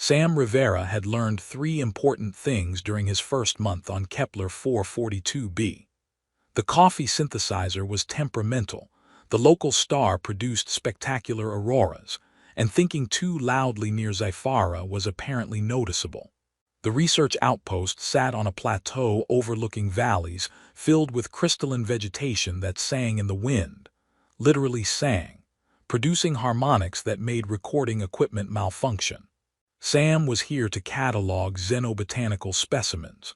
Sam Rivera had learned three important things during his first month on Kepler 442b. The coffee synthesizer was temperamental, the local star produced spectacular auroras, and thinking too loudly near Sci-Fi was apparently noticeable. The research outpost sat on a plateau overlooking valleys filled with crystalline vegetation that sang in the wind, literally sang, producing harmonics that made recording equipment malfunction. Sam was here to catalog xenobotanical specimens.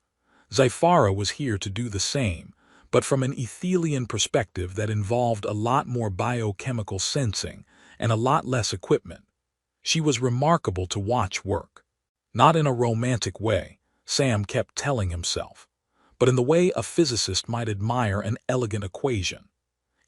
Sci-Fi was here to do the same, but from an Ethelian perspective that involved a lot more biochemical sensing and a lot less equipment. She was remarkable to watch work. Not in a romantic way, Sam kept telling himself, but in the way a physicist might admire an elegant equation.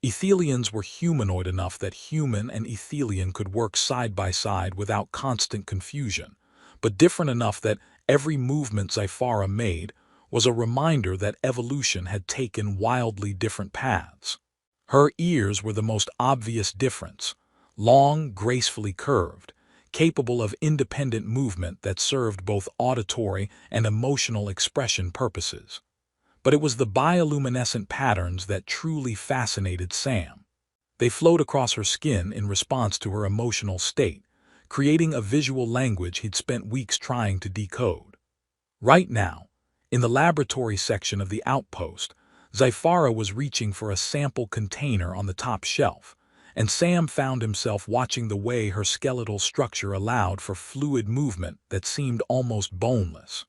Ethelians were humanoid enough that human and Ethelian could work side by side without constant confusion, but different enough that every movement Sci-Fi made was a reminder that evolution had taken wildly different paths. Her ears were the most obvious difference, long, gracefully curved, capable of independent movement that served both auditory and emotional expression purposes. But it was the bioluminescent patterns that truly fascinated Sam. They flowed across her skin in response to her emotional state, creating a visual language he'd spent weeks trying to decode. Right now, in the laboratory section of the outpost, Sci-Fi was reaching for a sample container on the top shelf, and Sam found himself watching the way her skeletal structure allowed for fluid movement that seemed almost boneless.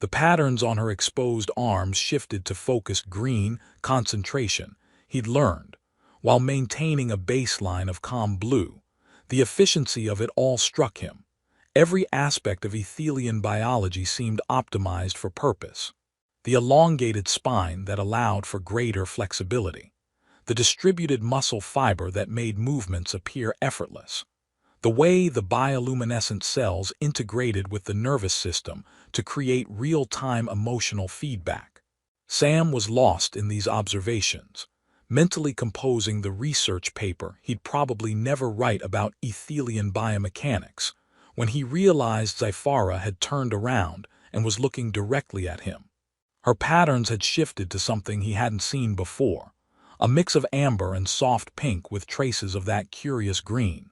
The patterns on her exposed arms shifted to focused green concentration, he'd learned, while maintaining a baseline of calm blue. The efficiency of it all struck him. Every aspect of Ethelian biology seemed optimized for purpose. The elongated spine that allowed for greater flexibility. The distributed muscle fiber that made movements appear effortless. The way the bioluminescent cells integrated with the nervous system to create real-time emotional feedback. Sam was lost in these observations, mentally composing the research paper he'd probably never write about Ethelian biomechanics, when he realized Sci-Fi had turned around and was looking directly at him. Her patterns had shifted to something he hadn't seen before, a mix of amber and soft pink with traces of that curious green.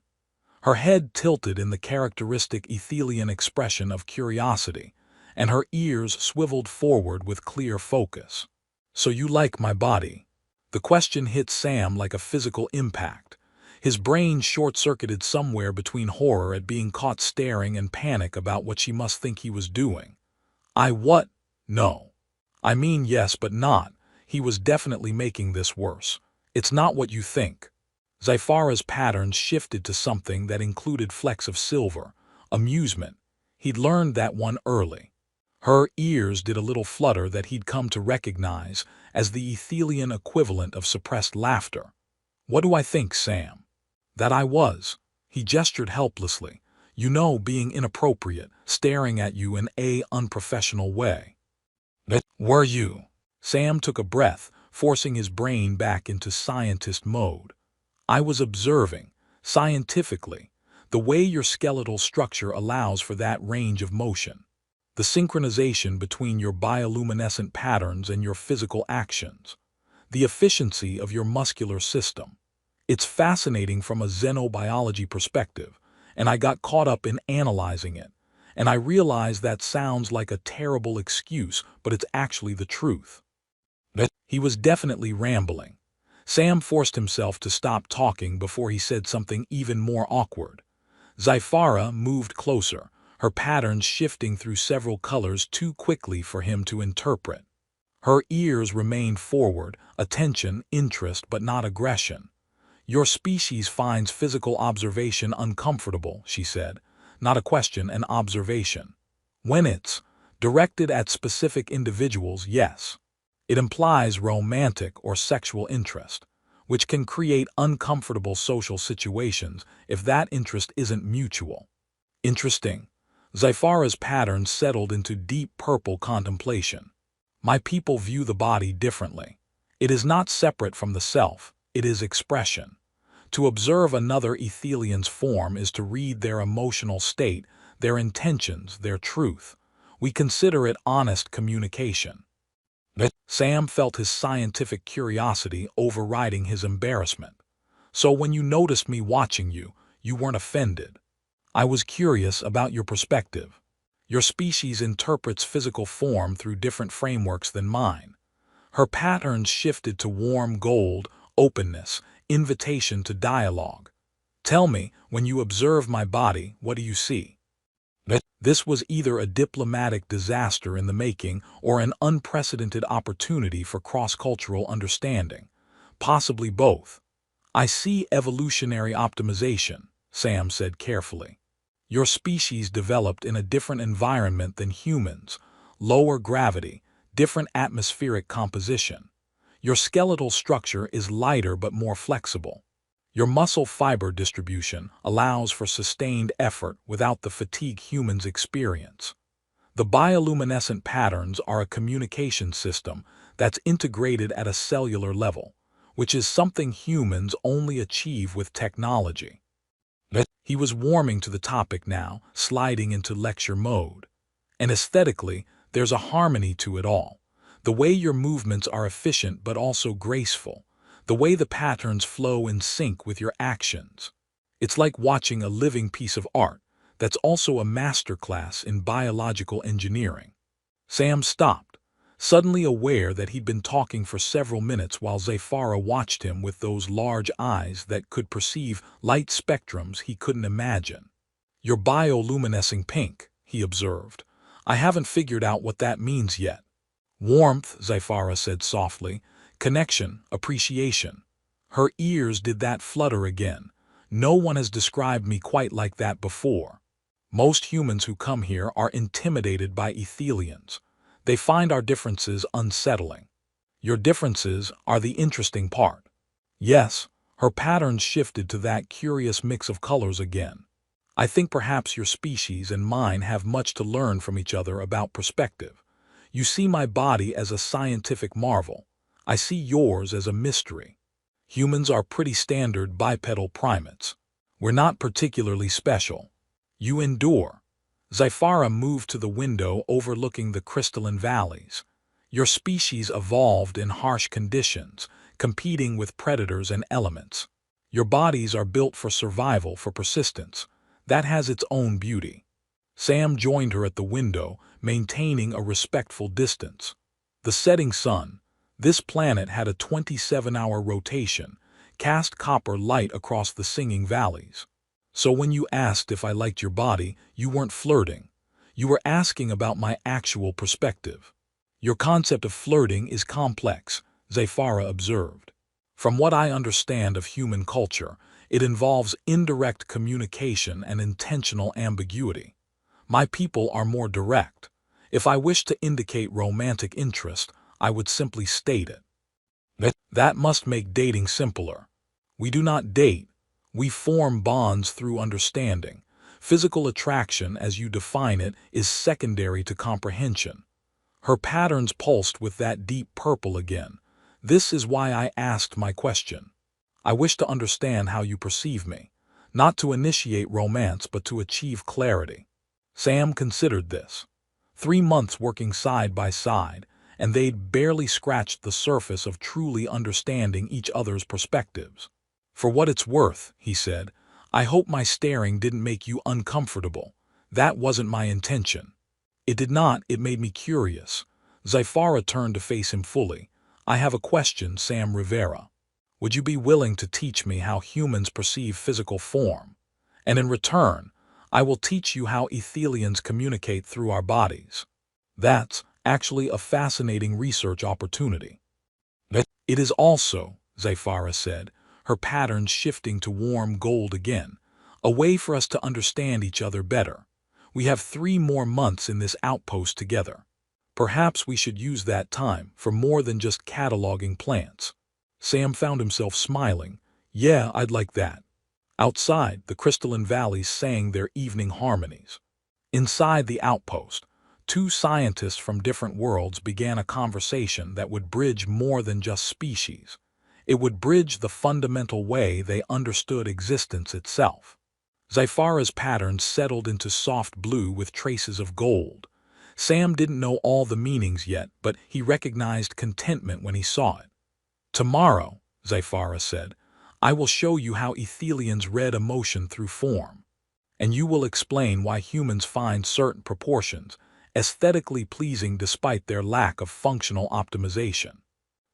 Her head tilted in the characteristic Ethelian expression of curiosity, and her ears swiveled forward with clear focus. "So you like my body?" The question hit Sam like a physical impact. His brain short-circuited somewhere between horror at being caught staring and panic about what she must think he was doing. What? No. I mean yes but not. He was definitely making this worse. It's not what you think. Sci-Fi's patterns shifted to something that included flecks of silver, amusement. He'd learned that one early. Her ears did a little flutter that he'd come to recognize as the Ethelian equivalent of suppressed laughter. "What do I think, Sam?" "That I was." He gestured helplessly. "You know, being inappropriate, staring at you in an unprofessional way." "That were you?" Sam took a breath, forcing his brain back into scientist mode. "I was observing, scientifically, the way your skeletal structure allows for that range of motion. The synchronization between your bioluminescent patterns and your physical actions. The efficiency of your muscular system. It's fascinating from a xenobiology perspective, and I got caught up in analyzing it. And I realize that sounds like a terrible excuse, but it's actually the truth." He was definitely rambling. Sam forced himself to stop talking before he said something even more awkward. Sci-Fi moved closer, her patterns shifting through several colors too quickly for him to interpret. Her ears remained forward, attention, interest, but not aggression. "Your species finds physical observation uncomfortable," she said. "Not a question, an observation. When it's directed at specific individuals, yes. It implies romantic or sexual interest, which can create uncomfortable social situations if that interest isn't mutual." Interesting. Sci-Fi's patterns settled into deep purple contemplation. "My people view the body differently. It is not separate from the self, it is expression. To observe another Ethelian's form is to read their emotional state, their intentions, their truth. We consider it honest communication. Sam felt his scientific curiosity overriding his embarrassment. So when you noticed me watching you, you weren't offended. I was curious about your perspective. Your species interprets physical form through different frameworks than mine. Her patterns shifted to warm gold, openness, invitation to dialogue. Tell me, when you observe my body, what do you see? This was either a diplomatic disaster in the making or an unprecedented opportunity for cross-cultural understanding. Possibly both. I see evolutionary optimization, Sam said carefully. Your species developed in a different environment than humans, lower gravity, different atmospheric composition. Your skeletal structure is lighter but more flexible. Your muscle fiber distribution allows for sustained effort without the fatigue humans experience. The bioluminescent patterns are a communication system that's integrated at a cellular level, which is something humans only achieve with technology. He was warming to the topic now, sliding into lecture mode. And aesthetically, there's a harmony to it all. The way your movements are efficient but also graceful. The way the patterns flow in sync with your actions. It's like watching a living piece of art that's also a masterclass in biological engineering. Sam stopped, suddenly aware that he'd been talking for several minutes while Zafara watched him with those large eyes that could perceive light spectrums he couldn't imagine. "You're bioluminescing pink," he observed. "I haven't figured out what that means yet." "Warmth," Zafara said softly. "Connection, appreciation." Her ears did that flutter again. No one has described me quite like that before. Most humans who come here are intimidated by ethelians. They find our differences unsettling. Your differences are the interesting part. Yes, her patterns shifted to that curious mix of colors again. I think perhaps your species and mine have much to learn from each other about perspective. You see my body as a scientific marvel. I see yours as a mystery. Humans are pretty standard bipedal primates. We're not particularly special. You endure. Zafara moved to the window overlooking the crystalline valleys. Your species evolved in harsh conditions, competing with predators and elements. Your bodies are built for survival, for persistence. That has its own beauty. Sam joined her at the window, maintaining a respectful distance. The setting sun. This planet had a 27-hour rotation, cast copper light across the singing valleys. So when you asked if I liked your body, you weren't flirting. You were asking about my actual perspective. Your concept of flirting is complex, Zafara observed. From what I understand of human culture, it involves indirect communication and intentional ambiguity. My people are more direct. If I wish to indicate romantic interest, I would simply state it. That must make dating simpler. We do not date. We form bonds through understanding. Physical attraction, as you define it, is secondary to comprehension. Her patterns pulsed with that deep purple again. This is why I asked my question. I wish to understand how you perceive me, not to initiate romance but to achieve clarity. Sam considered this. 3 months working side by side, and they'd barely scratched the surface of truly understanding each other's perspectives. "For what it's worth," he said, "I hope my staring didn't make you uncomfortable. That wasn't my intention." "It did not, it made me curious." Zafara turned to face him fully. "I have a question, Sam Rivera. Would you be willing to teach me how humans perceive physical form? And in return, I will teach you how ethelians communicate through our bodies." "That's actually a fascinating research opportunity." "It is also," Zafara said, her patterns shifting to warm gold again, "a way for us to understand each other better. We have 3 more months in this outpost together. Perhaps we should use that time for more than just cataloging plants." Sam found himself smiling. "Yeah, I'd like that." Outside, the crystalline valleys sang their evening harmonies. Inside the outpost, 2 scientists from different worlds began a conversation that would bridge more than just species. It would bridge the fundamental way they understood existence itself. Zyphara's patterns settled into soft blue with traces of gold. Sam didn't know all the meanings yet, but he recognized contentment when he saw it. "Tomorrow," Zyphara said, "I will show you how Ethelians read emotion through form. And you will explain why humans find certain proportions aesthetically pleasing despite their lack of functional optimization."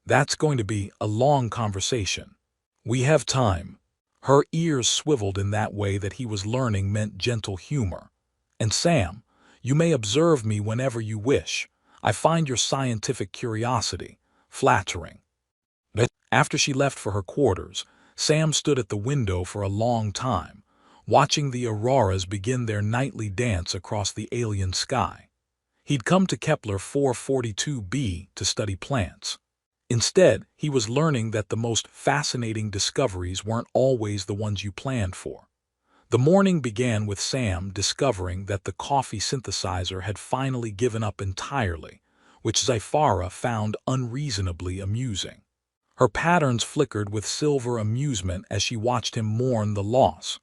"That's going to be a long conversation. We have time." Her ears swiveled in that way that he was learning meant gentle humor. "And Sam, you may observe me whenever you wish. I find your scientific curiosity flattering." After she left for her quarters, Sam stood at the window for a long time, watching the auroras begin their nightly dance across the alien sky. He'd come to Kepler 442b to study plants. Instead, he was learning that the most fascinating discoveries weren't always the ones you planned for. The morning began with Sam discovering that the coffee synthesizer had finally given up entirely, which Zyphara found unreasonably amusing. Her patterns flickered with silver amusement as she watched him mourn the loss.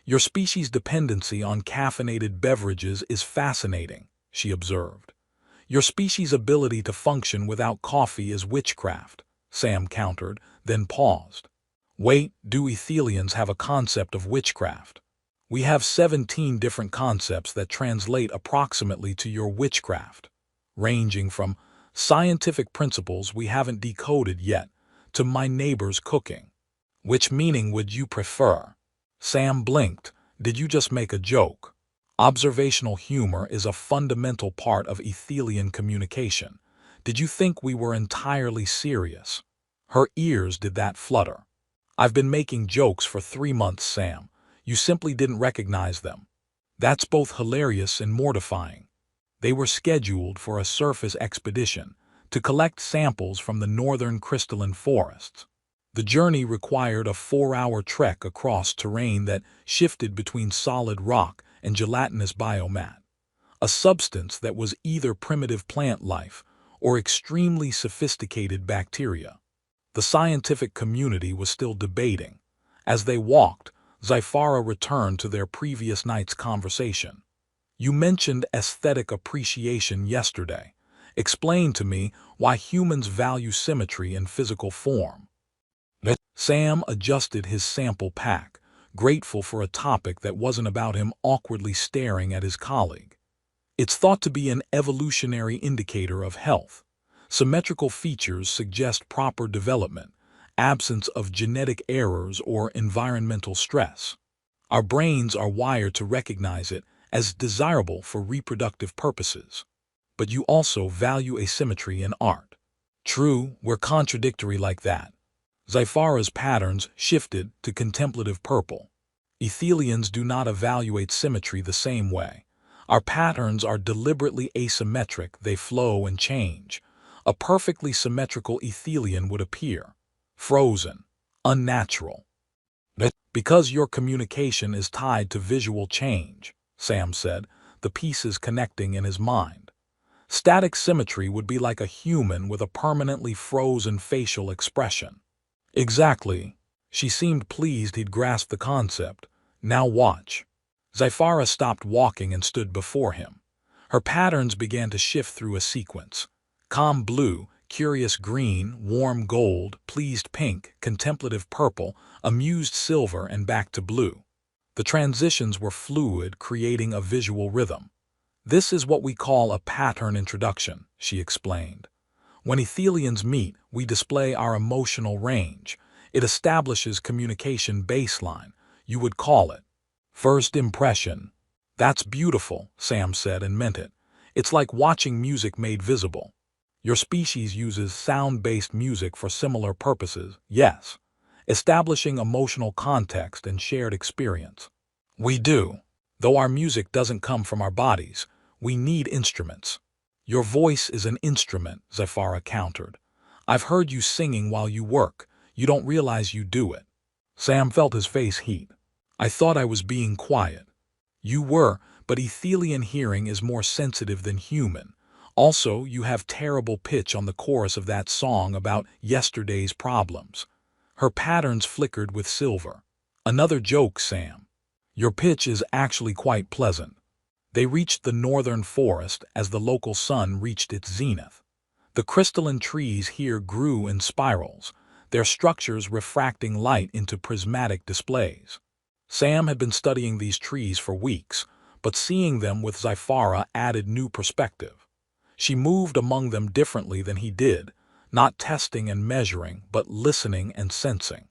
"Your species' dependency on caffeinated beverages is fascinating," she observed. "Your species' ability to function without coffee is witchcraft," Sam countered, then paused. "Wait, do Ethelians have a concept of witchcraft?" "We have 17 different concepts that translate approximately to your witchcraft, ranging from scientific principles we haven't decoded yet to my neighbor's cooking. Which meaning would you prefer?" Sam blinked. "Did you just make a joke?" Observational humor is a fundamental part of Ethelian communication. "Did you think we were entirely serious?" Her ears did that flutter. "I've been making jokes for 3 months, Sam. You simply didn't recognize them." "That's both hilarious and mortifying." They were scheduled for a surface expedition to collect samples from the northern crystalline forests. The journey required a 4-hour trek across terrain that shifted between solid rock and gelatinous biomat, a substance that was either primitive plant life or extremely sophisticated bacteria. The scientific community was still debating. As they walked, Zyphara returned to their previous night's conversation. "You mentioned aesthetic appreciation yesterday. Explain to me why humans value symmetry in physical form." Sam adjusted his sample pack, grateful for a topic that wasn't about him awkwardly staring at his colleague. "It's thought to be an evolutionary indicator of health. Symmetrical features suggest proper development, absence of genetic errors or environmental stress. Our brains are wired to recognize it as desirable for reproductive purposes. But you also value asymmetry in art." "True, we're contradictory like that." Zyphara's patterns shifted to contemplative purple. "Ethelians do not evaluate symmetry the same way. Our patterns are deliberately asymmetric, they flow and change. A perfectly symmetrical Ethelian would appear frozen, unnatural." "Because your communication is tied to visual change," Sam said, the pieces connecting in his mind. "Static symmetry would be like a human with a permanently frozen facial expression." "Exactly." She seemed pleased he'd grasped the concept. "Now watch." Zyphara stopped walking and stood before him. Her patterns began to shift through a sequence. Calm blue, curious green, warm gold, pleased pink, contemplative purple, amused silver, and back to blue. The transitions were fluid, creating a visual rhythm. "This is what we call a pattern introduction," she explained. "When Ethelians meet, we display our emotional range. It establishes communication baseline. You would call it first impression." "That's beautiful," Sam said and meant it. "It's like watching music made visible. Your species uses sound-based music for similar purposes, yes, establishing emotional context and shared experience. We do. Though our music doesn't come from our bodies, we need instruments." "Your voice is an instrument," Zyphara countered. "I've heard you singing while you work. You don't realize you do it." Sam felt his face heat. "I thought I was being quiet." "You were, but Ethelian hearing is more sensitive than human. Also, you have terrible pitch on the chorus of that song about yesterday's problems." Her patterns flickered with silver. "Another joke, Sam." Your pitch is actually quite pleasant. They reached the northern forest as the local sun reached its zenith. The crystalline trees here grew in spirals, their structures refracting light into prismatic displays. Sam had been studying these trees for weeks, but seeing them with Zyphara added new perspective. She moved among them differently than he did, not testing and measuring, but listening and sensing.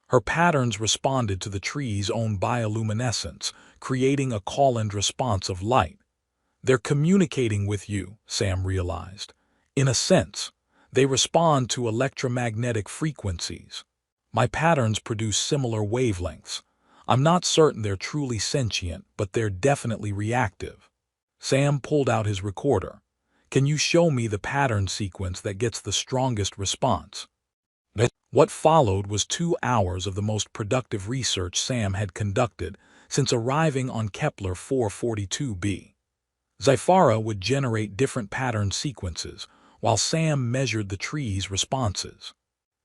Her patterns responded to the tree's own bioluminescence, creating a call-and response of light. They're communicating with you, Sam realized. In a sense, they respond to electromagnetic frequencies. My patterns produce similar wavelengths. I'm not certain they're truly sentient, but they're definitely reactive. Sam pulled out his recorder. Can you show me the pattern sequence that gets the strongest response? What followed was 2 hours of the most productive research Sam had conducted since arriving on Kepler 442b. Zyphara would generate different pattern sequences, while Sam measured the tree's responses.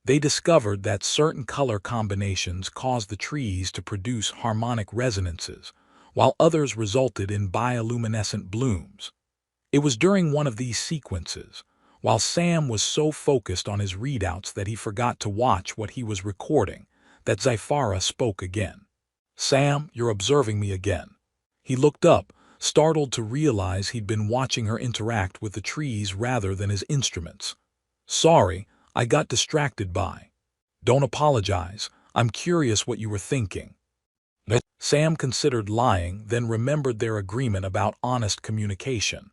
They discovered that certain color combinations caused the trees to produce harmonic resonances, while others resulted in bioluminescent blooms. It was during one of these sequences, while Sam was so focused on his readouts that he forgot to watch what he was recording, that Zyphara spoke again. "Sam, you're observing me again." He looked up, startled to realize he'd been watching her interact with the trees rather than his instruments. "Sorry, I got distracted by." "Don't apologize. I'm curious what you were thinking." Sam considered lying, then remembered their agreement about honest communication.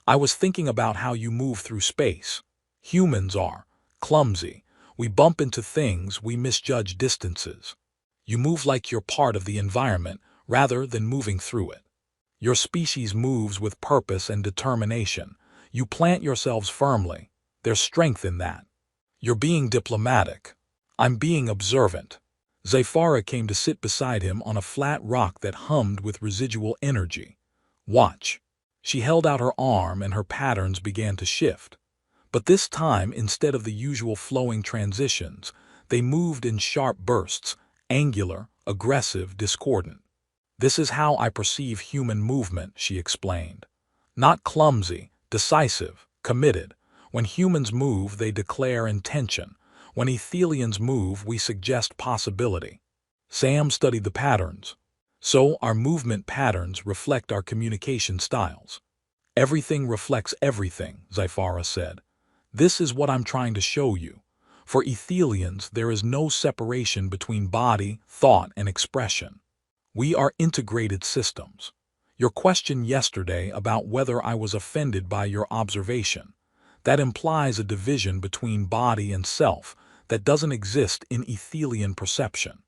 "I was thinking about how you move through space. Humans are clumsy. We bump into things, we misjudge distances. You move like you're part of the environment rather than moving through it. Your species moves with purpose and determination. You plant yourselves firmly. There's strength in that. You're being diplomatic. I'm being observant." Zyphara came to sit beside him on a flat rock that hummed with residual energy. "Watch." She held out her arm and her patterns began to shift. But this time, instead of the usual flowing transitions, they moved in sharp bursts, angular, aggressive, discordant. "This is how I perceive human movement," she explained. "Not clumsy, decisive, committed. When humans move, they declare intention. When ethelians move, we suggest possibility." Sam studied the patterns. "So our movement patterns reflect our communication styles." "Everything reflects everything," Zyphara said. "This is what I'm trying to show you. For ethelians, there is no separation between body, thought, and expression. We are integrated systems. Your question yesterday about whether I was offended by your observation, that implies a division between body and self that doesn't exist in ethelian perception.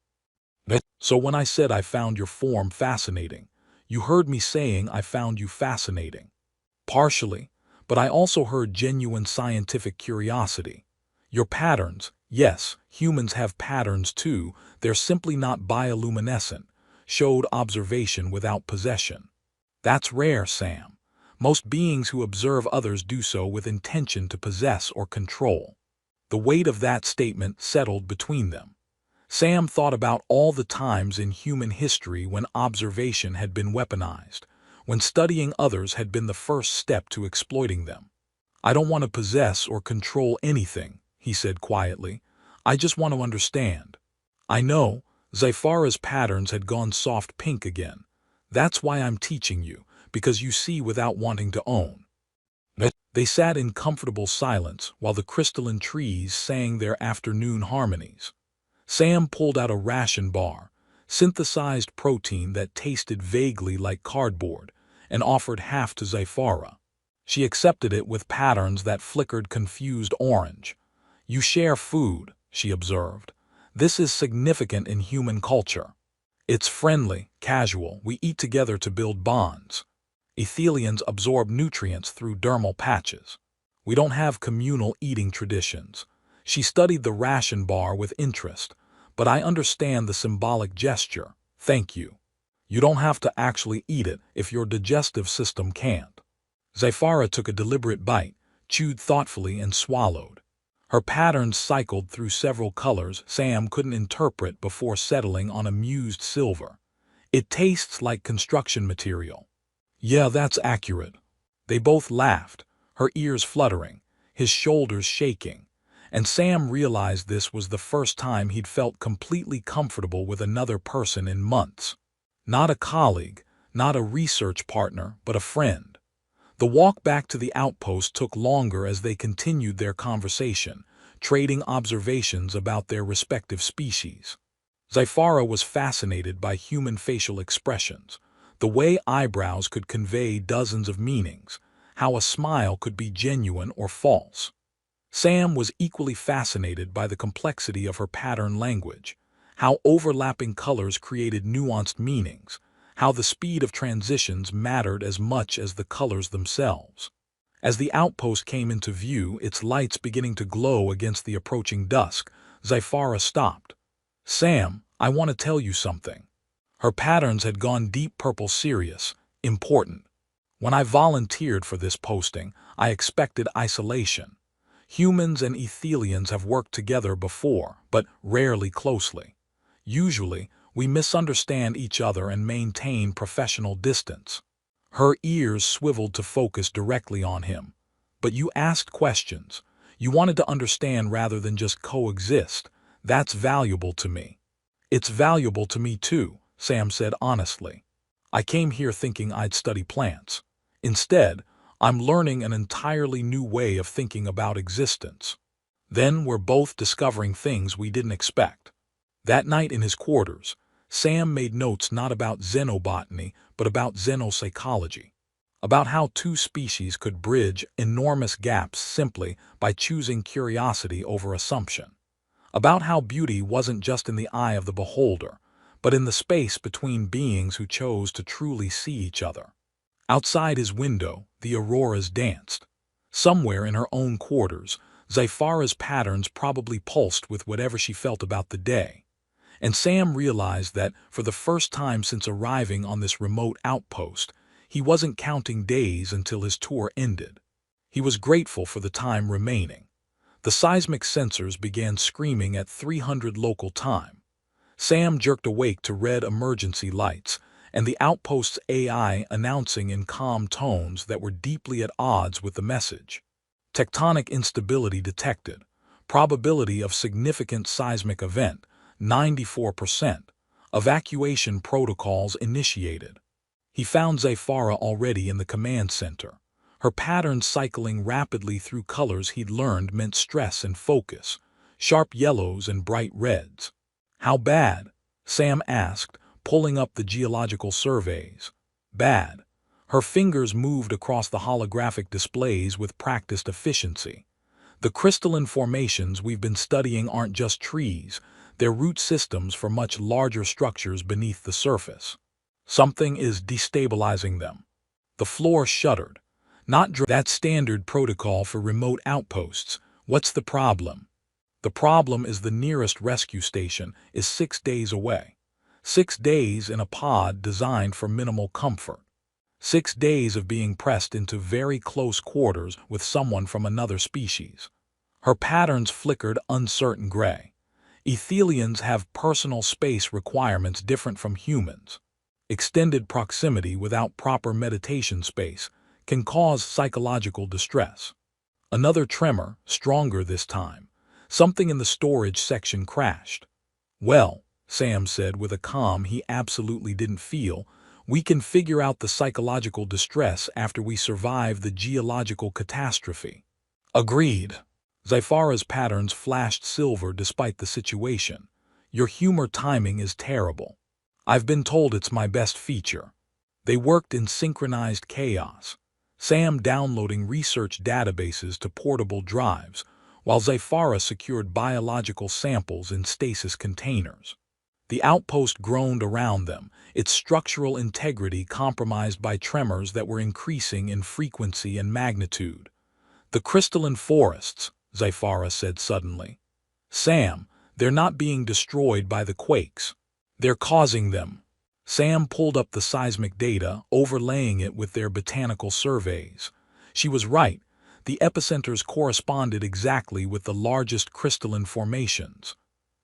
So when I said I found your form fascinating, you heard me saying I found you fascinating. Partially, but I also heard genuine scientific curiosity. Your patterns, yes, humans have patterns too, they're simply not bioluminescent, showed observation without possession. That's rare, Sam. Most beings who observe others do so with intention to possess or control." The weight of that statement settled between them. Sam thought about all the times in human history when observation had been weaponized, when studying others had been the first step to exploiting them. "I don't want to possess or control anything," he said quietly. "I just want to understand." "I know." Zyphara's patterns had gone soft pink again. "That's why I'm teaching you, because you see without wanting to own." They sat in comfortable silence while the crystalline trees sang their afternoon harmonies. Sam pulled out a ration bar, synthesized protein that tasted vaguely like cardboard, and offered half to Zyphara. She accepted it with patterns that flickered confused orange. "You share food," she observed. "This is significant in human culture. It's friendly, casual, we eat together to build bonds. Ethelians absorb nutrients through dermal patches. We don't have communal eating traditions." She studied the ration bar with interest. "But I understand the symbolic gesture. Thank you. You don't have to actually eat it if your digestive system can't." Zyphara took a deliberate bite, chewed thoughtfully, and swallowed. Her patterns cycled through several colors Sam couldn't interpret before settling on amused silver. It tastes like construction material. Yeah, that's accurate. They both laughed, her ears fluttering, his shoulders shaking, and Sam realized this was the first time he'd felt completely comfortable with another person in months. Not a colleague, not a research partner, but a friend. The walk back to the outpost took longer as they continued their conversation, trading observations about their respective species. Zyphara was fascinated by human facial expressions, the way eyebrows could convey dozens of meanings, how a smile could be genuine or false. Sam was equally fascinated by the complexity of her pattern language, how overlapping colors created nuanced meanings, how the speed of transitions mattered as much as the colors themselves. As the outpost came into view, its lights beginning to glow against the approaching dusk, Zyphara stopped. "Sam, I want to tell you something." Her patterns had gone deep purple, serious, important. "When I volunteered for this posting, I expected isolation. Humans and Ethelians have worked together before, but rarely closely. Usually, we misunderstand each other and maintain professional distance." Her ears swiveled to focus directly on him. "But you asked questions. You wanted to understand rather than just coexist. That's valuable to me." "It's valuable to me too," Sam said honestly. "I came here thinking I'd study plants. Instead, I'm learning an entirely new way of thinking about existence." Then we're both discovering things we didn't expect. That night in his quarters, Sam made notes not about xenobotany, but about xenopsychology, about how two species could bridge enormous gaps simply by choosing curiosity over assumption, about how beauty wasn't just in the eye of the beholder, but in the space between beings who chose to truly see each other. Outside his window, the auroras danced. Somewhere in her own quarters, Zyphara's patterns probably pulsed with whatever she felt about the day. And Sam realized that, for the first time since arriving on this remote outpost, he wasn't counting days until his tour ended. He was grateful for the time remaining. The seismic sensors began screaming at 300 local time. Sam jerked awake to red emergency lights, and the outpost's AI announcing in calm tones that were deeply at odds with the message. "Tectonic instability detected. Probability of significant seismic event, 94%. Evacuation protocols initiated." He found Zyphara already in the command center, her patterns cycling rapidly through colors he'd learned meant stress and focus, sharp yellows and bright reds. "How bad?" Sam asked, pulling up the geological surveys. "Bad." Her fingers moved across the holographic displays with practiced efficiency. "The crystalline formations we've been studying aren't just trees, they're root systems for much larger structures beneath the surface. Something is destabilizing them." The floor shuddered. That's standard protocol for remote outposts. What's the problem?" "The problem is the nearest rescue station is 6 days away. 6 days in a pod designed for minimal comfort. 6 days of being pressed into very close quarters with someone from another species." Her patterns flickered uncertain gray. "Ethelians have personal space requirements different from humans. Extended proximity without proper meditation space can cause psychological distress." Another tremor, stronger this time. Something in the storage section crashed. "Well," Sam said with a calm he absolutely didn't feel, "we can figure out the psychological distress after we survive the geological catastrophe." "Agreed." Zyphara's patterns flashed silver despite the situation. "Your humor timing is terrible. I've been told it's my best feature." They worked in synchronized chaos, Sam downloading research databases to portable drives, while Zyphara secured biological samples in stasis containers. The outpost groaned around them, its structural integrity compromised by tremors that were increasing in frequency and magnitude. "The crystalline forests," Zyphara said suddenly. "Sam, they're not being destroyed by the quakes. They're causing them." Sam pulled up the seismic data, overlaying it with their botanical surveys. She was right. The epicenters corresponded exactly with the largest crystalline formations.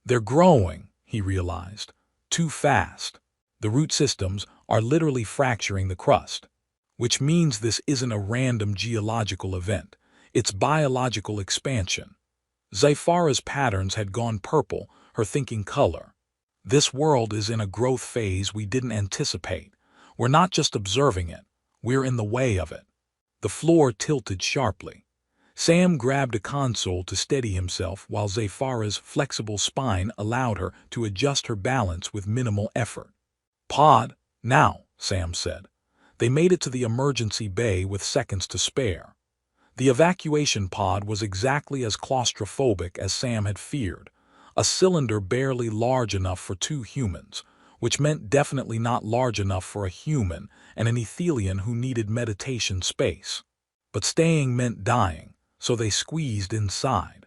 "They're growing," he realized. "Too fast." The root systems are literally fracturing the crust, which means this isn't a random geological event. It's biological expansion. Zyphara's patterns had gone purple, her thinking color. This world is in a growth phase we didn't anticipate. We're not just observing it, we're in the way of it. The floor tilted sharply. Sam grabbed a console to steady himself while Zyphara's flexible spine allowed her to adjust her balance with minimal effort. "Pod, now," Sam said. They made it to the emergency bay with seconds to spare. The evacuation pod was exactly as claustrophobic as Sam had feared, a cylinder barely large enough for 2 humans, which meant definitely not large enough for a human and an Ethelian who needed meditation space. But staying meant dying, so they squeezed inside.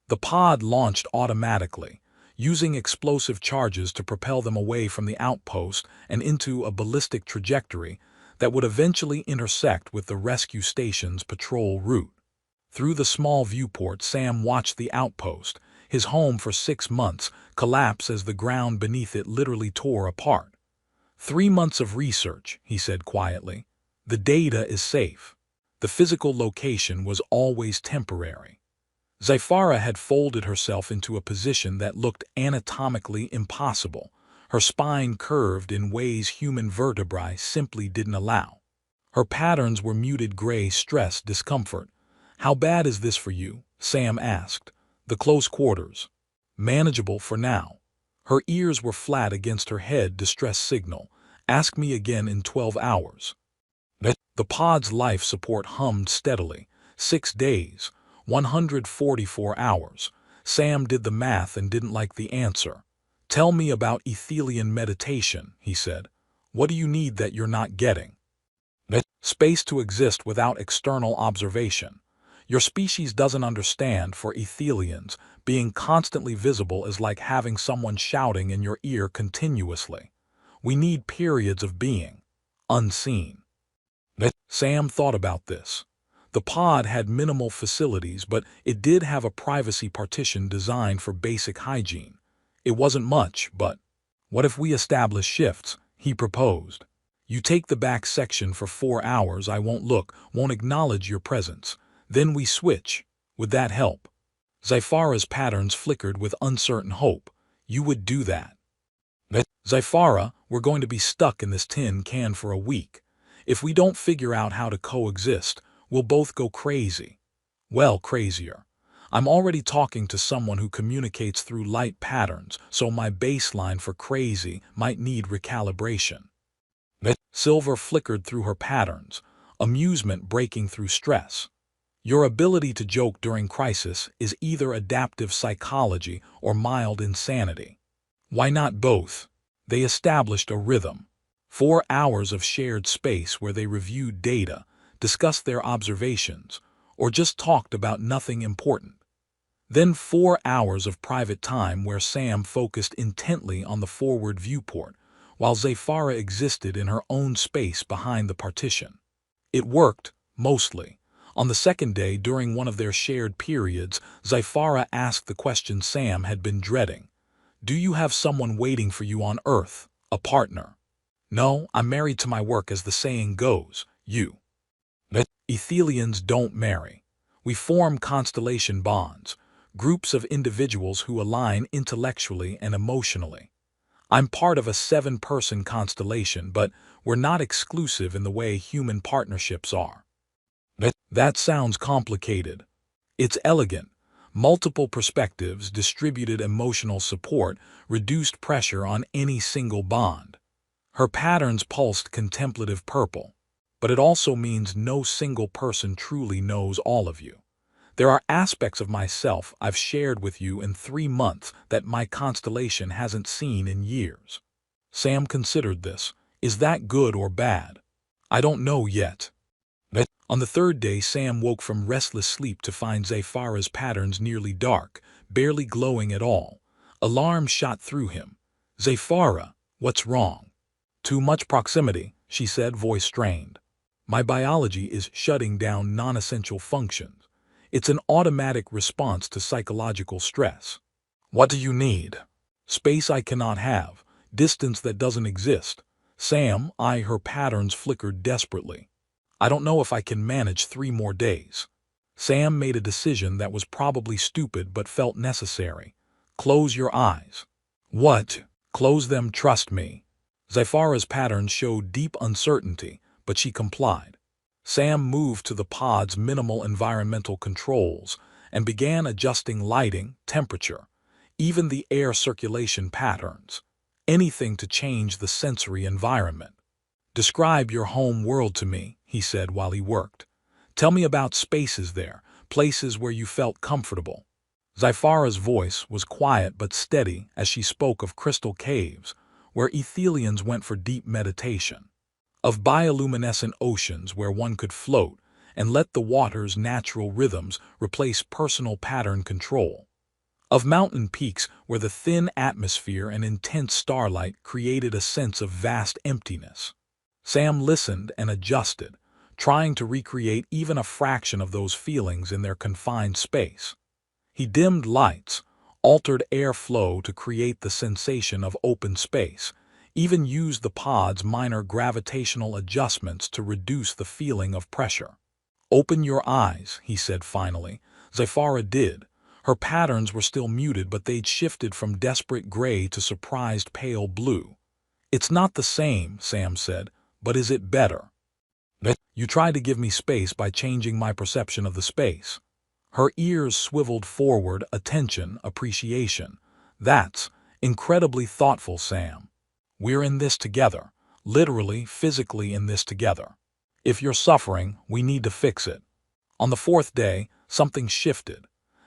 The pod launched automatically, using explosive charges to propel them away from the outpost and into a ballistic trajectory that would eventually intersect with the rescue station's patrol route. Through the small viewport, Sam watched the outpost, his home for 6 months, collapse as the ground beneath it literally tore apart. 3 months of research, he said quietly. The data is safe. The physical location was always temporary. Zyphara had folded herself into a position that looked anatomically impossible, her spine curved in ways human vertebrae simply didn't allow. Her patterns were muted gray stress discomfort. "How bad is this for you?" Sam asked. "The close quarters." "Manageable for now." Her ears were flat against her head, distress signal. "Ask me again in 12 hours. The pod's life support hummed steadily. 6 days, 144 hours. Sam did the math and didn't like the answer. "Tell me about Ethelian meditation," he said. "What do you need that you're not getting?" "Space to exist without external observation. Your species doesn't understand. For Ethelians, being constantly visible is like having someone shouting in your ear continuously. We need periods of being unseen." Sam thought about this. The pod had minimal facilities, but it did have a privacy partition designed for basic hygiene. It wasn't much, but "What if we establish shifts?" he proposed. "You take the back section for 4 hours. I won't look, won't acknowledge your presence. Then we switch. Would that help?" Zyphara's patterns flickered with uncertain hope. "You would do that?" "Zyphara, we're going to be stuck in this tin can for a week. If we don't figure out how to coexist, we'll both go crazy." "Well, crazier. I'm already talking to someone who communicates through light patterns, so my baseline for crazy might need recalibration." Silver flickered through her patterns, amusement breaking through stress. "Your ability to joke during crisis is either adaptive psychology or mild insanity. Why not both?" They established a rhythm. 4 hours of shared space where they reviewed data, discussed their observations, or just talked about nothing important. Then 4 hours of private time where Sam focused intently on the forward viewport, while Zyphara existed in her own space behind the partition. It worked, mostly. On the second day, during one of their shared periods, Zyphara asked the question Sam had been dreading. "Do you have someone waiting for you on Earth, a partner?" "No, I'm married to my work, as the saying goes. You?" "Ethelians don't marry. We form constellation bonds, groups of individuals who align intellectually and emotionally. I'm part of a 7-person constellation, but we're not exclusive in the way human partnerships are." "That sounds complicated." "It's elegant. Multiple perspectives, distributed emotional support, reduced pressure on any single bond." Her patterns pulsed contemplative purple. "But it also means no single person truly knows all of you. There are aspects of myself I've shared with you in 3 months that my constellation hasn't seen in years." Sam considered this. "Is that good or bad?" "I don't know yet." On the 3rd day, Sam woke from restless sleep to find Zyphara's patterns nearly dark, barely glowing at all. Alarm shot through him. "Zyphara, what's wrong?" "Too much proximity," she said, voice strained. "My biology is shutting down non-essential functions. It's an automatic response to psychological stress." "What do you need?" "Space I cannot have. Distance that doesn't exist. Sam, her patterns flickered desperately. I don't know if I can manage 3 more days. Sam made a decision that was probably stupid but felt necessary. Close your eyes. What? Close them, trust me. Zyphara's patterns showed deep uncertainty, but she complied. Sam moved to the pod's minimal environmental controls and began adjusting lighting, temperature, even the air circulation patterns. Anything to change the sensory environment. Describe your home world to me, he said while he worked. Tell me about spaces there, places where you felt comfortable. Zyphara's voice was quiet but steady as she spoke of crystal caves, where Ethelians went for deep meditation, of bioluminescent oceans where one could float and let the water's natural rhythms replace personal pattern control, of mountain peaks where the thin atmosphere and intense starlight created a sense of vast emptiness. Sam listened and adjusted, trying to recreate even a fraction of those feelings in their confined space. He dimmed lights, altered airflow to create the sensation of open space, even used the pod's minor gravitational adjustments to reduce the feeling of pressure. Open your eyes, he said finally. Zyphara did. Her patterns were still muted, but they'd shifted from desperate gray to surprised pale blue. It's not the same, Sam said, but is it better? You tried to give me space by changing my perception of the space. Her ears swiveled forward, attention, appreciation. That's incredibly thoughtful, Sam. We're in this together, literally, physically in this together. If you're suffering, we need to fix it. On the 4th day, something shifted.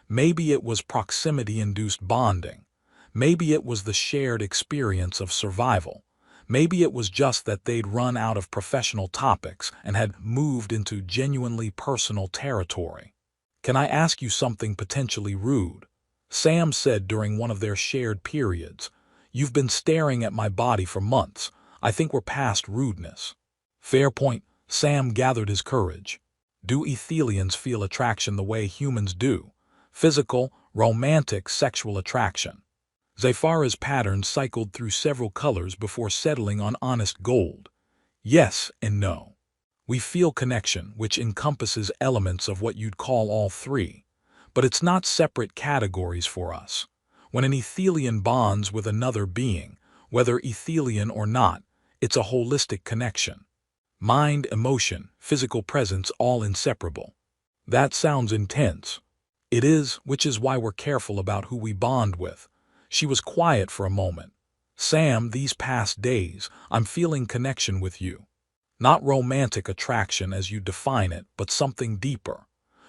Maybe it was proximity-induced bonding. Maybe it was the shared experience of survival. Maybe it was just that they'd run out of professional topics and had moved into genuinely personal territory. Can I ask you something potentially rude? Sam said during one of their shared periods. You've been staring at my body for months. I think we're past rudeness. Fair point. Sam gathered his courage. Do Ethelians feel attraction the way humans do? Physical, romantic, sexual attraction. Zyphara's patterns cycled through several colors before settling on honest gold. Yes and no. We feel connection, which encompasses elements of what you'd call all 3. But it's not separate categories for us. When an Ethelian bonds with another being, whether Ethelian or not, it's a holistic connection. Mind, emotion, physical presence, all inseparable. That sounds intense. It is, which is why we're careful about who we bond with. She was quiet for a moment. Sam, these past days, I'm feeling connection with you. Not romantic attraction as you define it, but something deeper.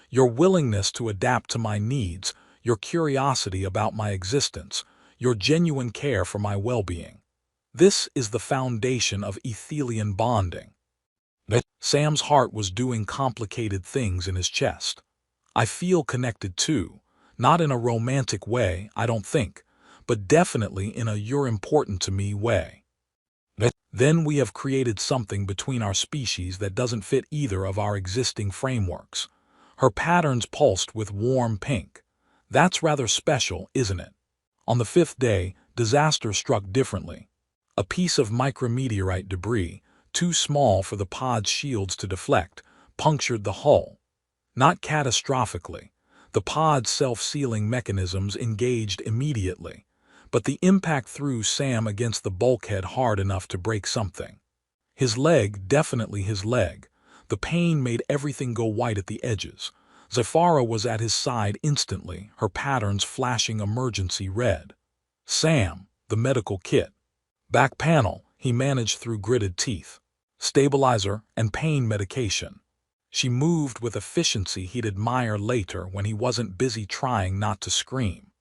Your willingness to adapt to my needs, your curiosity about my existence, your genuine care for my well-being. This is the foundation of Ethelian bonding. Sam's heart was doing complicated things in his chest. I feel connected too, not in a romantic way, I don't think, but definitely in a you're important to me way. Then we have created something between our species that doesn't fit either of our existing frameworks. Her patterns pulsed with warm pink. That's rather special, isn't it? On the 5th day, disaster struck differently. A piece of micrometeorite debris, too small for the pod's shields to deflect, punctured the hull. Not catastrophically. The pod's self-sealing mechanisms engaged immediately, but the impact threw Sam against the bulkhead hard enough to break something. His leg, definitely his leg. The pain made everything go white at the edges. Zyphara was at his side instantly, her patterns flashing emergency red. Sam, the medical kit. Back panel, he managed through gritted teeth. Stabilizer and pain medication. She moved with efficiency he'd admire later when he wasn't busy trying not to scream.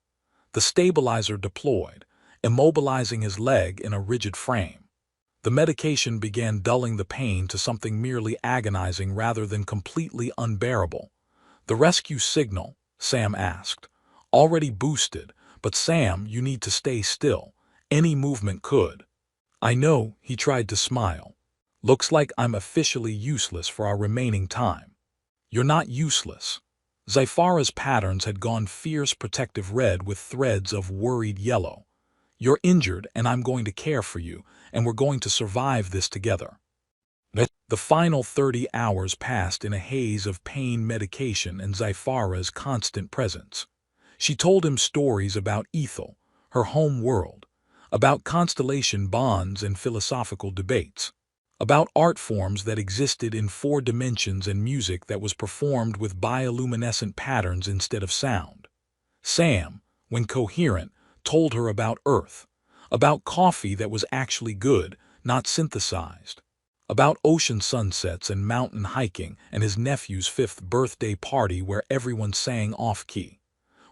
The stabilizer deployed, immobilizing his leg in a rigid frame. The medication began dulling the pain to something merely agonizing rather than completely unbearable. The rescue signal, Sam asked. Already boosted, but Sam, you need to stay still. Any movement could. I know, he tried to smile. Looks like I'm officially useless for our remaining time. You're not useless. Zyphara's patterns had gone fierce protective red with threads of worried yellow. You're injured and I'm going to care for you, and we're going to survive this together. The final 30 hours passed in a haze of pain medication and Zyfara's constant presence. She told him stories about Ethel, her home world, about constellation bonds and philosophical debates, about art forms that existed in 4 dimensions and music that was performed with bioluminescent patterns instead of sound. Sam, when coherent, told her about Earth, about coffee that was actually good, not synthesized, about ocean sunsets and mountain hiking and his nephew's 5th birthday party where everyone sang off-key.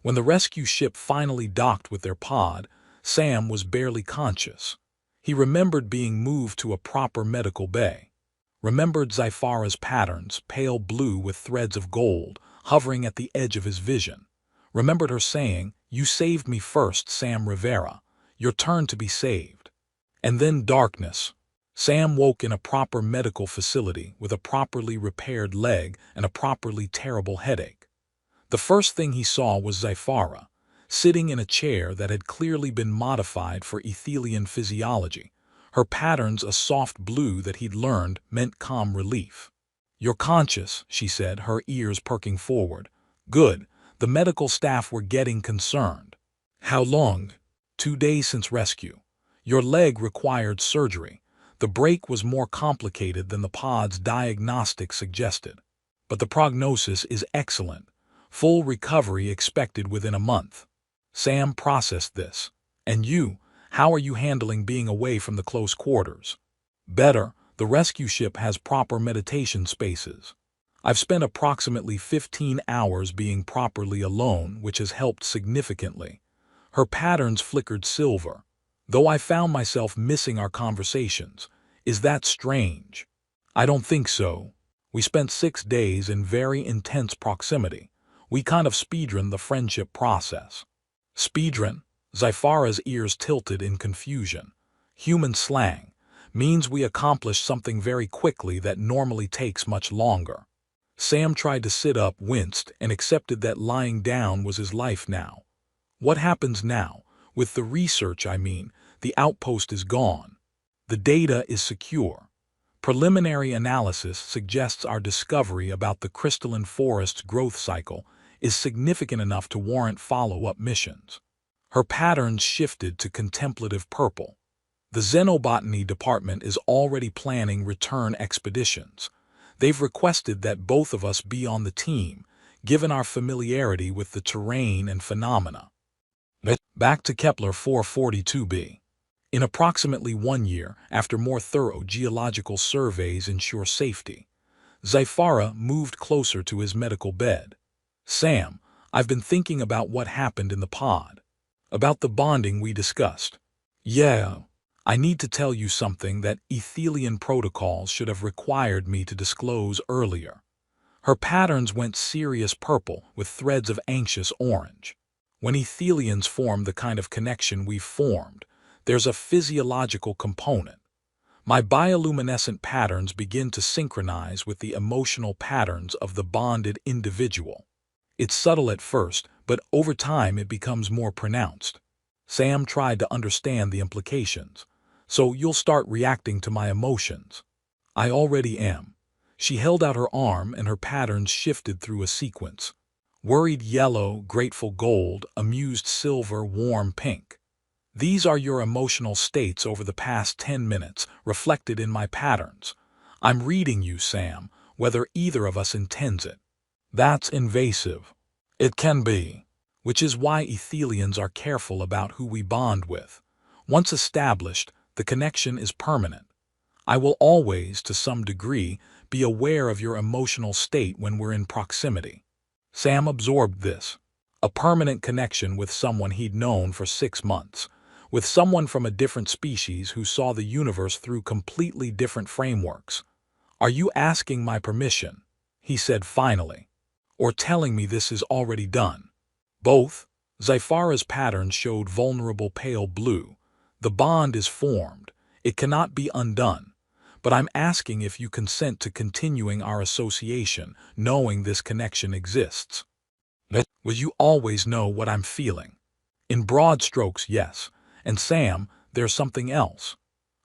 When the rescue ship finally docked with their pod, Sam was barely conscious. He remembered being moved to a proper medical bay, remembered Zyfara's patterns, pale blue with threads of gold, hovering at the edge of his vision, remembered her saying, "You saved me first, Sam Rivera. Your turn to be saved." And then darkness. Sam woke in a proper medical facility with a properly repaired leg and a properly terrible headache. The first thing he saw was Zyfara, sitting in a chair that had clearly been modified for Ethelian physiology, her patterns a soft blue that he'd learned meant calm relief. "You're conscious," she said, her ears perking forward. "Good." The medical staff were getting concerned. "How long?" 2 days since rescue. "Your leg required surgery." The break was more complicated than the pod's diagnostics suggested. "But the prognosis is excellent. Full recovery expected within a month." Sam processed this. "And you, how are you handling being away from the close quarters?" "Better. The rescue ship has proper meditation spaces. I've spent approximately 15 hours being properly alone, which has helped significantly." Her patterns flickered silver. "Though I found myself missing our conversations. Is that strange?" "I don't think so. We spent 6 days in very intense proximity. We kind of speedrun the friendship process." "Speedrun?" Zyfara's ears tilted in confusion. "Human slang. Means we accomplish something very quickly that normally takes much longer." Sam tried to sit up, winced, and accepted that lying down was his life now. "What happens now? With the research, I mean. The outpost is gone. The data is secure. Preliminary analysis suggests our discovery about the crystalline forest's growth cycle is significant enough to warrant follow-up missions." Her patterns shifted to contemplative purple. "The xenobotany department is already planning return expeditions. They've requested that both of us be on the team, given our familiarity with the terrain and phenomena." Back to Kepler 442b. In approximately 1 year, after more thorough geological surveys ensure safety, Zyfara moved closer to his medical bed. "Sam, I've been thinking about what happened in the pod. About the bonding we discussed. Yeah, I need to tell you something that Ethelian protocols should have required me to disclose earlier." Her patterns went serious purple with threads of anxious orange. "When Ethelians form the kind of connection we've formed, there's a physiological component. My bioluminescent patterns begin to synchronize with the emotional patterns of the bonded individual. It's subtle at first, but over time it becomes more pronounced." Sam tried to understand the implications. "So you'll start reacting to my emotions?" "I already am." She held out her arm and her patterns shifted through a sequence. Worried yellow, grateful gold, amused silver, warm pink. "These are your emotional states over the past 10 minutes, reflected in my patterns. I'm reading you, Sam, whether either of us intends it." "That's invasive." "It can be. Which is why Ethelians are careful about who we bond with. Once established, the connection is permanent. I will always, to some degree, be aware of your emotional state when we're in proximity." Sam absorbed this. A permanent connection with someone he'd known for 6 months, with someone from a different species who saw the universe through completely different frameworks. "Are you asking my permission?" he said finally. "Or telling me this is already done?" "Both." Zyfara's pattern showed vulnerable pale blue. "The bond is formed. It cannot be undone. But I'm asking if you consent to continuing our association, knowing this connection exists." "Will you always know what I'm feeling?" "In broad strokes, yes. And Sam, there's something else.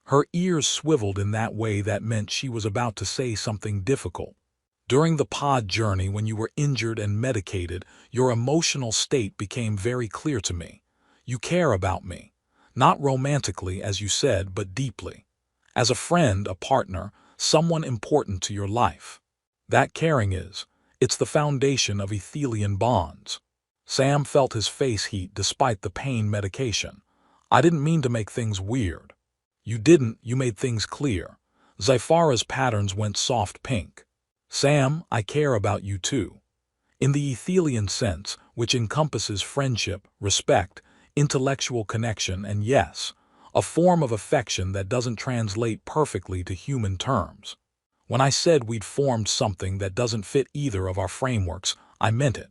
Her ears swiveled in that way that meant she was about to say something difficult. During the pod journey when you were injured and medicated, your emotional state became very clear to me. You care about me. Not romantically, as you said, but deeply. As a friend, a partner, someone important to your life. That caring it's the foundation of ethelian bonds. Sam felt his face heat despite the pain medication. I didn't mean to make things weird. You didn't, you made things clear. Zyphara's patterns went soft pink. Sam, I care about you too. In the ethelian sense, which encompasses friendship, respect, intellectual connection, and yes, a form of affection that doesn't translate perfectly to human terms. When I said we'd formed something that doesn't fit either of our frameworks, I meant it.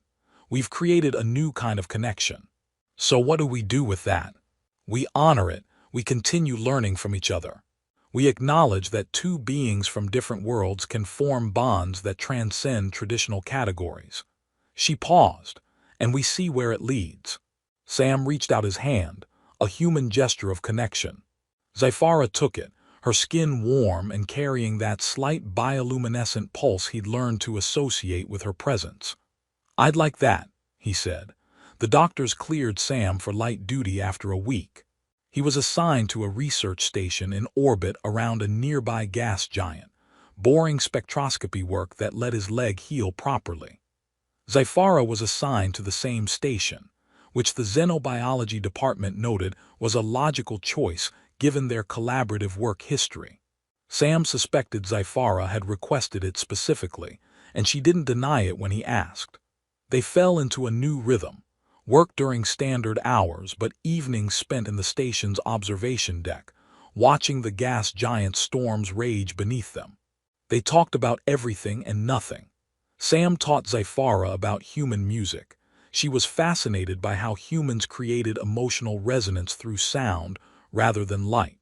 We've created a new kind of connection. So what do we do with that? We honor it. We continue learning from each other. We acknowledge that two beings from different worlds can form bonds that transcend traditional categories. She paused, and we see where it leads. Sam reached out his hand, a human gesture of connection. Zyphara took it, her skin warm and carrying that slight bioluminescent pulse he'd learned to associate with her presence. I'd like that, he said. The doctors cleared Sam for light duty after a week. He was assigned to a research station in orbit around a nearby gas giant, boring spectroscopy work that let his leg heal properly. Zyphara was assigned to the same station, which the xenobiology department noted was a logical choice given their collaborative work history. Sam suspected Zyphara had requested it specifically, and she didn't deny it when he asked. They fell into a new rhythm. Work during standard hours, but evenings spent in the station's observation deck, watching the gas giant storms rage beneath them. They talked about everything and nothing. Sam taught Zyphara about human music. She was fascinated by how humans created emotional resonance through sound rather than light.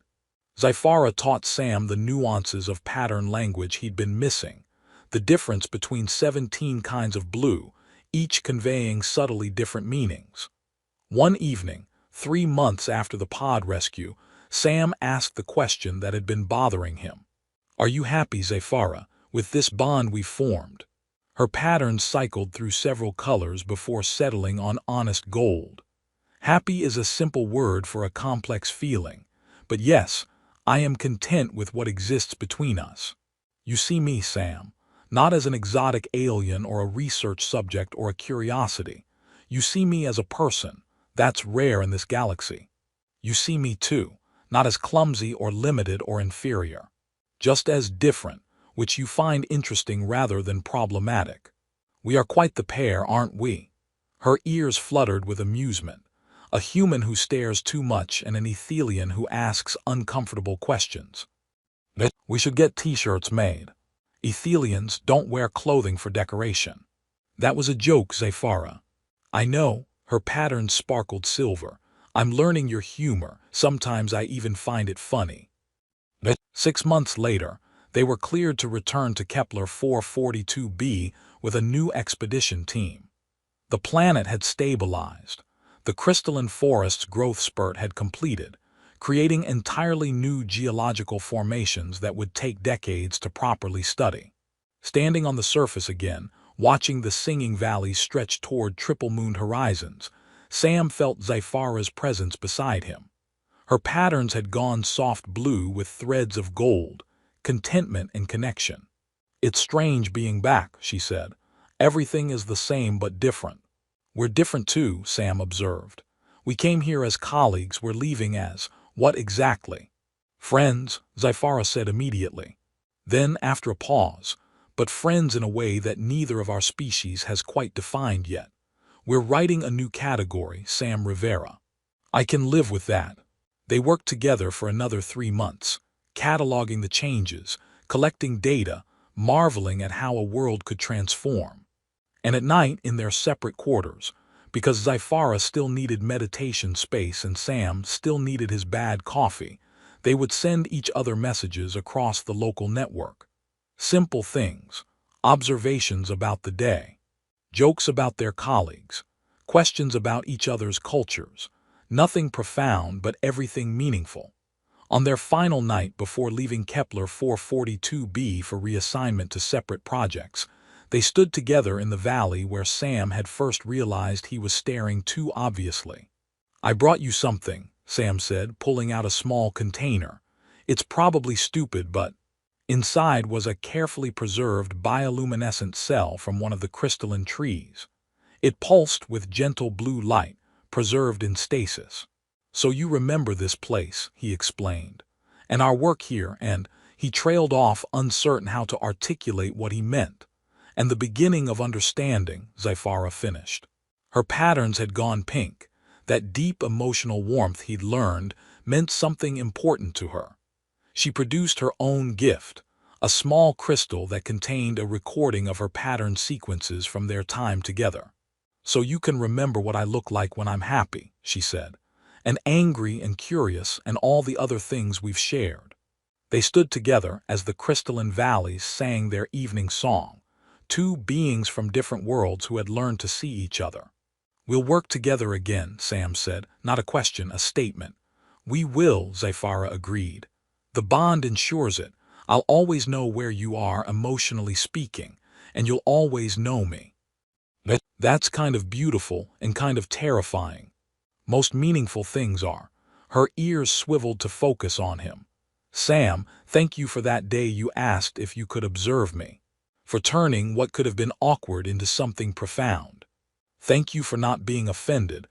Zyphara taught Sam the nuances of pattern language he'd been missing, the difference between 17 kinds of blue, each conveying subtly different meanings. One evening, 3 months after the pod rescue, Sam asked the question that had been bothering him. Are you happy, Zyphara, with this bond we've formed? Her patterns cycled through several colors before settling on honest gold. Happy is a simple word for a complex feeling, but yes, I am content with what exists between us. You see me, Sam, not as an exotic alien or a research subject or a curiosity. You see me as a person. That's rare in this galaxy. You see me too, not as clumsy or limited or inferior. Just as different, which you find interesting rather than problematic. We are quite the pair, aren't we? Her ears fluttered with amusement. A human who stares too much and an ethelian who asks uncomfortable questions. We should get t-shirts made. Ethelians don't wear clothing for decoration. That was a joke, Zyphara. I know, her patterns sparkled silver. I'm learning your humor. Sometimes I even find it funny. 6 months later, they were cleared to return to Kepler 442b with a new expedition team. The planet had stabilized. The crystalline forest's growth spurt had completed, creating entirely new geological formations that would take decades to properly study. Standing on the surface again, watching the singing valleys stretch toward triple-mooned horizons, Sam felt Zyphara's presence beside him. Her patterns had gone soft blue with threads of gold, contentment and connection. It's strange being back, she said. Everything is the same but different. We're different too, Sam observed. We came here as colleagues, we're leaving as, what exactly? Friends, Zyphara said immediately. Then, after a pause, but friends in a way that neither of our species has quite defined yet. We're writing a new category, Sam Rivera. I can live with that. They worked together for another 3 months, cataloging the changes, collecting data, marveling at how a world could transform. And at night, in their separate quarters, because Zyphara still needed meditation space and Sam still needed his bad coffee, they would send each other messages across the local network. Simple things, observations about the day, jokes about their colleagues, questions about each other's cultures. Nothing profound, but everything meaningful. On their final night before leaving Kepler 442b for reassignment to separate projects, they stood together in the valley where Sam had first realized he was staring too obviously. "I brought you something," Sam said, pulling out a small container. "It's probably stupid, but—" Inside was a carefully preserved bioluminescent cell from one of the crystalline trees. It pulsed with gentle blue light, preserved in stasis. "So you remember this place," he explained, "and our work here," and he trailed off, uncertain how to articulate what he meant. "And the beginning of understanding," Sci-Fi finished. Her patterns had gone pink. That deep emotional warmth he'd learned meant something important to her. She produced her own gift, a small crystal that contained a recording of her pattern sequences from their time together. "So you can remember what I look like when I'm happy," she said, "and angry and curious and all the other things we've shared." They stood together as the crystalline valleys sang their evening song, two beings from different worlds who had learned to see each other. "We'll work together again," Sam said, not a question, a statement. "We will," Sci-Fi agreed. "The bond ensures it. I'll always know where you are emotionally speaking, and you'll always know me." That's kind of beautiful and kind of terrifying. Most meaningful things are. Her ears swiveled to focus on him. "Sam, thank you for that day you asked if you could observe me. For turning what could have been awkward into something profound. Thank you for not being offended,